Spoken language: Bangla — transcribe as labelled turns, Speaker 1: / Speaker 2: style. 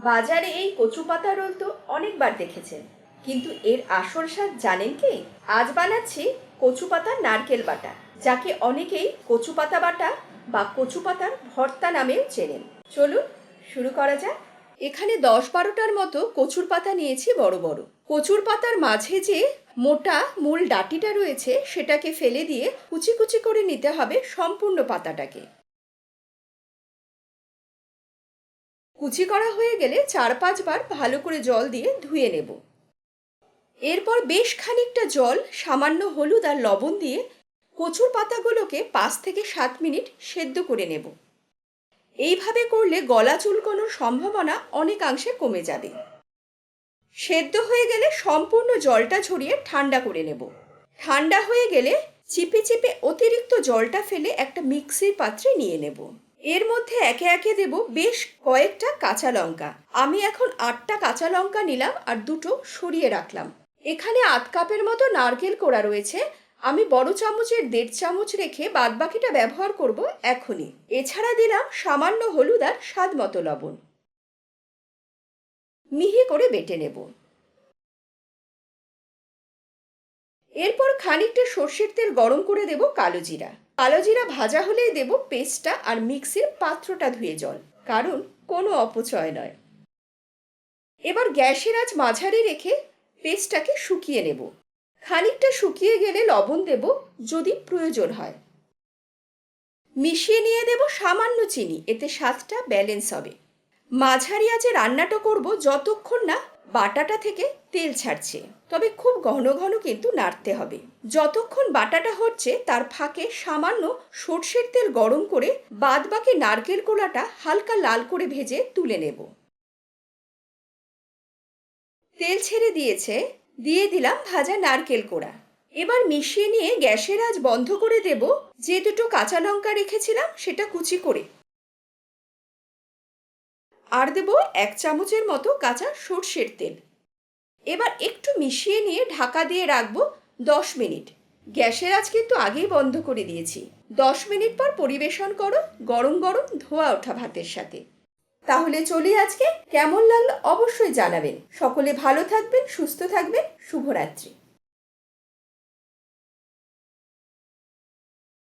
Speaker 1: বাজারে এই কচু পাতা রোল তো অনেকবার দেখেছেন, কিন্তু এর আসল স্বাদ জানেন কি? আজ বানাচ্ছি কচু পাতার নারকেল বাটা, যাকে অনেকেই কচু পাতা বাটা বা কচু পাতার ভর্তা নামেও চেনেন। চলুন শুরু করা যাক। এখানে 10-12টার মতো কচুর পাতা নিয়েছি বড় বড়। কচুর পাতার মাঝে যে মোটা মূল ডাঁটিটা রয়েছে সেটাকে ফেলে দিয়ে কুচি কুচি করে নিতে হবে সম্পূর্ণ পাতাটাকে। কুচি করা হয়ে গেলে 4-5 বার ভালো করে জল দিয়ে ধুয়ে নেব। এরপর বেশ খানিকটা জল, সামান্য হলুদ আর লবণ দিয়ে কচুর পাতাগুলোকে 5 থেকে 7 মিনিট সেদ্ধ করে নেব। এইভাবে করলে গলা চুলকানোর সম্ভাবনা অনেকাংশে কমে যাবে। সেদ্ধ হয়ে গেলে সম্পূর্ণ জলটা ঝরিয়ে ঠান্ডা করে নেব। ঠান্ডা হয়ে গেলে চিপে চিপে অতিরিক্ত জলটা ফেলে একটা মিক্সির পাত্রে নিয়ে নেব। এর মধ্যে একে একে দেব বেশ কয়েকটা কাঁচা লঙ্কা। আমি এখন 8টা কাঁচা লঙ্কা নিলাম আর 2টো সরিয়ে রাখলাম। এখানে 1/2 কাপের মতো নারকেল কোড়া রয়েছে। আমি বড় চামচের 1.5 চামচ রেখে বাদবাকিটা ব্যবহার করব এখনই। এছাড়া দিলাম সামান্য হলুদ আর স্বাদ মতো লবণ। মিহি করে বেটে নেব। এরপর খানিকটা সর্ষের তেল গরম করে দেব কালো জিরা। কালো জিরা ভাজা হলেই দেব পেস্টটা আর মিক্সির পাত্রটা ধুয়ে জল, কারণ কোনো অপচয় নয়। এবার গ্যাসের আঁচ মাঝারি রেখে পেস্টটাকে শুকিয়ে নেব। খানিকটা শুকিয়ে গেলে লবণ দেব যদি প্রয়োজন হয়। মিশিয়ে নিয়ে দেব সামান্য চিনি, এতে স্বাদটা ব্যালেন্স হবে। মাঝারি আঁচে রান্নাটা করব যতক্ষণ না বাটাটা থেকে তেল ছাড়ছে, তবে খুব ঘন ঘন কিন্তু নাড়তে হবে। যতক্ষণ বাটাটা হচ্ছে তার ফাঁকে সামান্য সর্ষের তেল গরম করে বাদবাকি নারকেল কোড়াটা হালকা লাল করে ভেজে তুলে নেব। তেল ছেড়ে দিয়েছে, দিয়ে দিলাম ভাজা নারকেল কোড়া। এবার মিশিয়ে নিয়ে গ্যাসের আঁচ বন্ধ করে দেব। যে 2টো কাঁচা লঙ্কা রেখেছিলাম সেটা কুচি করে, আর দেব 1 চামচের মতো কাঁচা সর্ষের তেল। এবার একটু মিশিয়ে নিয়ে ঢাকা দিয়ে রাখবো 10 মিনিট। গ্যাসের আঁচ কিন্তু আগেই বন্ধ করে দিয়েছি। 10 মিনিট পর পরিবেশন করো গরম গরম ধোয়া ওঠা ভাতের সাথে। তাহলে চলি আজকে, কেমন লাগলো অবশ্যই জানাবেন। সকলে ভালো থাকবেন, সুস্থ থাকবেন। শুভরাত্রি।